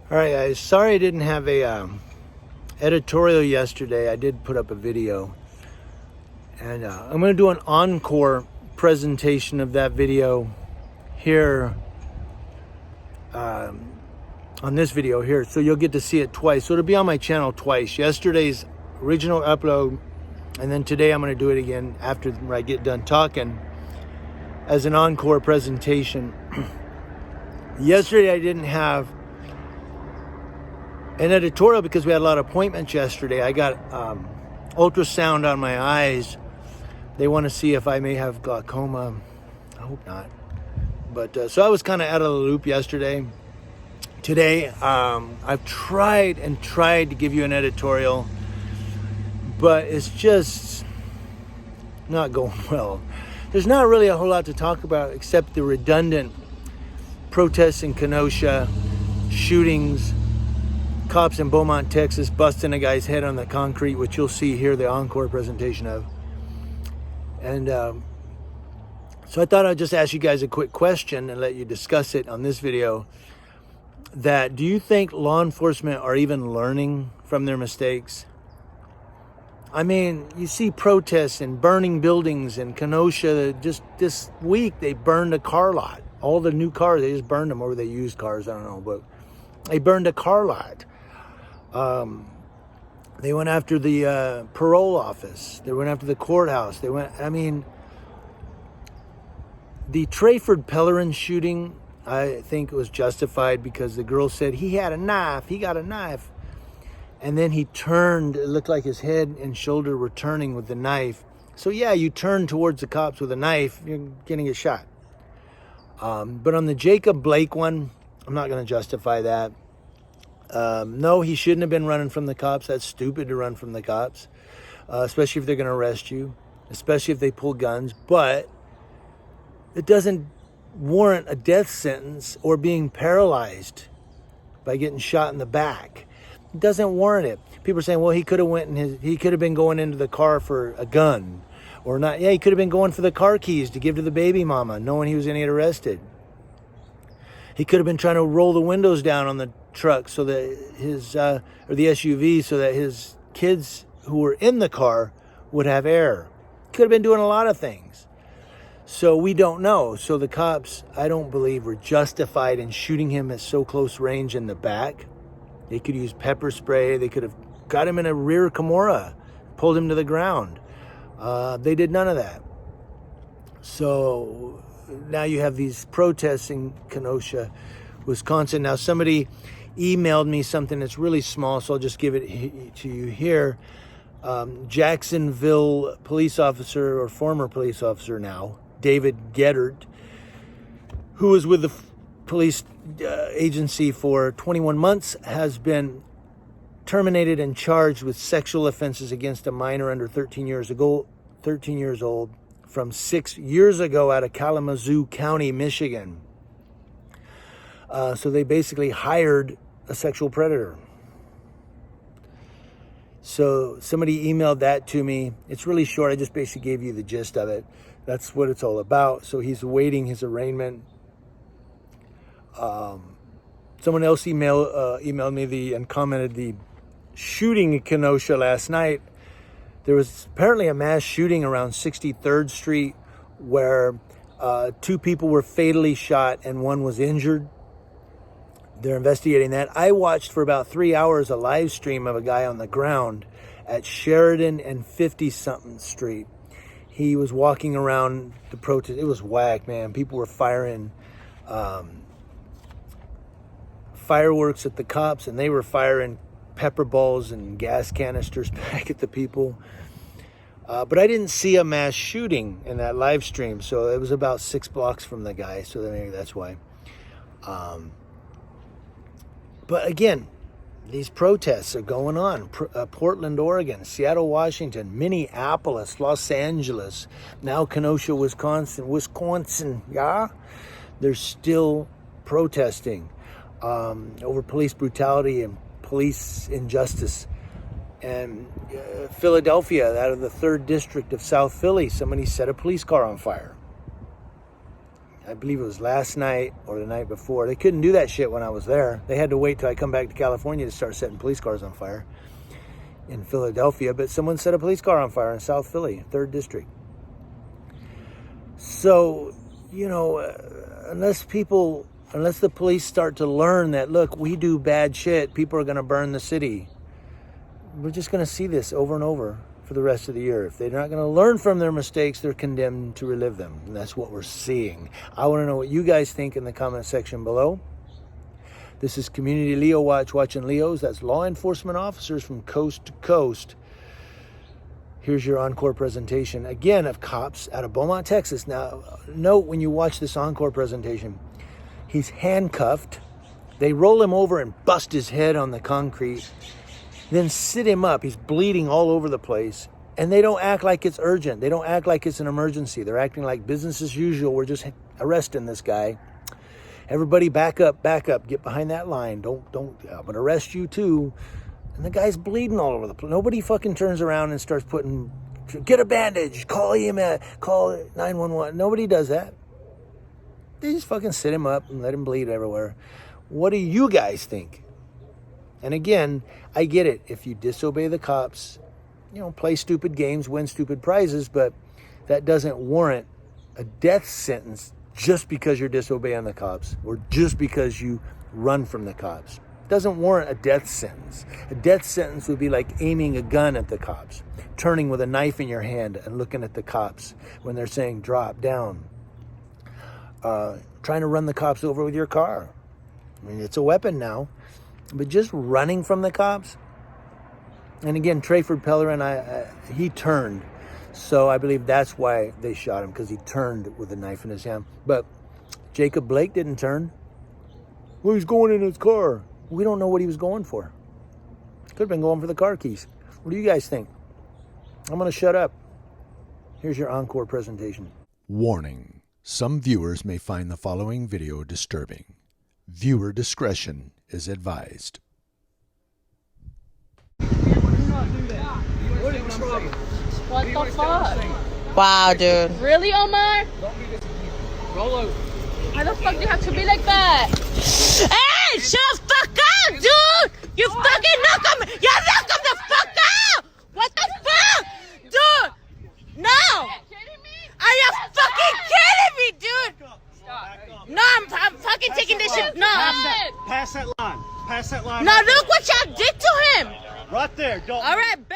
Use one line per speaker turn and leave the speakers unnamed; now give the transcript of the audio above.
All right, guys. Sorry I didn't have a editorial yesterday. I did put up a video, and I'm going to do an encore presentation of that video here on this video here, so you'll get to see it twice. So it'll be on my channel twice. Yesterday's original upload, and then today I'm going to do it again after I get done talking as an encore presentation. Yesterday I didn't have an editorial because we had a lot of appointments yesterday. I got ultrasound on my eyes. They want to see if I may have glaucoma. I hope not. But so I was kind of out of the loop yesterday. Today, I've tried to give you an editorial, but it's just not going well. There's not really a whole lot to talk about except the redundant protests in Kenosha, shootings, cops in Beaumont, Texas, busting a guy's head on the concrete, which you'll see here the encore presentation of. And so I thought I'd just ask you guys a quick question and let you discuss it on this video. That, do you think law enforcement are even learning from their mistakes? I mean, you see protests and burning buildings in Kenosha. Just this week, they burned a car lot. All the new cars, they just burned them, or they used cars, I don't know, but they burned a car lot. They went after the parole office. They went after the courthouse. The Trayford Pellerin shooting, I think it was justified because the girl said he had a knife, he got a knife. And then he turned, it looked like his head and shoulder were turning with the knife. So yeah, you turn towards the cops with a knife, you're getting a shot. But on the Jacob Blake one, I'm not going to justify that. No, he shouldn't have been running from the cops. That's stupid to run from the cops, especially if they're going to arrest you, especially if they pull guns. But it doesn't warrant a death sentence or being paralyzed by getting shot in the back. It doesn't warrant it. People are saying, well, he could have been going into the car for a gun or not. Yeah, he could have been going for the car keys to give to the baby mama, knowing he was going to get arrested. He could have been trying to roll the windows down on the truck so that or the SUV, so that his kids who were in the car would have air. Could have been doing a lot of things. So we don't know. So the cops, I don't believe, were justified in shooting him at so close range in the back. They could use pepper spray. They could have got him in a rear Kimura, pulled him to the ground. They did none of that. So now you have these protests in Kenosha, Wisconsin. Now somebody emailed me something that's really small, so I'll just give it to you here. Jacksonville police officer, or former police officer now, David Geddert, who was with the police agency for 21 months, has been terminated and charged with sexual offenses against a minor under 13 years old from 6 years ago out of Kalamazoo County, Michigan. So they basically hired a sexual predator. So somebody emailed that to me. It's really short. I just basically gave you the gist of it. That's what it's all about. So he's awaiting his arraignment. Someone else emailed me and commented the shooting in Kenosha last night. There was apparently a mass shooting around 63rd Street where 2 people were fatally shot and 1 was injured. They're investigating that. I watched for about 3 hours a live stream of a guy on the ground at Sheridan and 50-something Street. He was walking around the protest. It was whack, man. People were firing fireworks at the cops, and they were firing pepper balls and gas canisters back at the people. But I didn't see a mass shooting in that live stream, so it was about 6 blocks from the guy, so maybe that's why. But again, these protests are going on. Portland, Oregon, Seattle, Washington, Minneapolis, Los Angeles, now Kenosha, Wisconsin, yeah? They're still protesting over police brutality and police injustice. And Philadelphia, out of the 3rd District of South Philly, somebody set a police car on fire. I believe it was last night or the night before. They couldn't do that shit when I was there. They had to wait till I come back to California to start setting police cars on fire in Philadelphia. But someone set a police car on fire in South Philly, 3rd District. So, you know, unless the police start to learn that, look, we do bad shit, people are going to burn the city. We're just going to see this over and over for the rest of the year. If they're not going to learn from their mistakes, they're condemned to relive them. And that's what we're seeing. I want to know what you guys think in the comment section below. This is Community Leo Watch, watching Leos. That's law enforcement officers from coast to coast. Here's your encore presentation, again, of cops out of Beaumont, Texas. Now, note when you watch this encore presentation, he's handcuffed. They roll him over and bust his head on the concrete. Then sit him up. He's bleeding all over the place. And they don't act like it's urgent. They don't act like it's an emergency. They're acting like business as usual. We're just arresting this guy. Everybody back up, get behind that line. Don't, I'm gonna arrest you too. And the guy's bleeding all over the place. Nobody fucking turns around and starts get a bandage, call 911. Nobody does that. They just fucking sit him up and let him bleed everywhere. What do you guys think? And again, I get it. If you disobey the cops, you know, play stupid games, win stupid prizes, but that doesn't warrant a death sentence just because you're disobeying the cops or just because you run from the cops. It doesn't warrant a death sentence. A death sentence would be like aiming a gun at the cops, turning with a knife in your hand and looking at the cops when they're saying drop down, trying to run the cops over with your car. I mean, it's a weapon now. But just running from the cops, and again, Trayford Pellerin, he turned. So I believe that's why they shot him, because he turned with a knife in his hand. But Jacob Blake didn't turn. Well, he's going in his car. We don't know what he was going for. Could have been going for the car keys. What do you guys think? I'm going to shut up. Here's your encore presentation.
Warning. Some viewers may find the following video disturbing. Viewer discretion is advised.
What the fuck?
Wow, dude.
Really, Omar? Why the fuck do you have to be like that?
Hey, shut the fuck up, dude! You fucking knock him! You knock him the fuck out! What the fuck? Dude! No! Are you fucking kidding me, dude? No, I'm fucking taking this shit. No.
Pass that line. Pass that line.
No, look what y'all did to him.
Right there. Don't.
All right,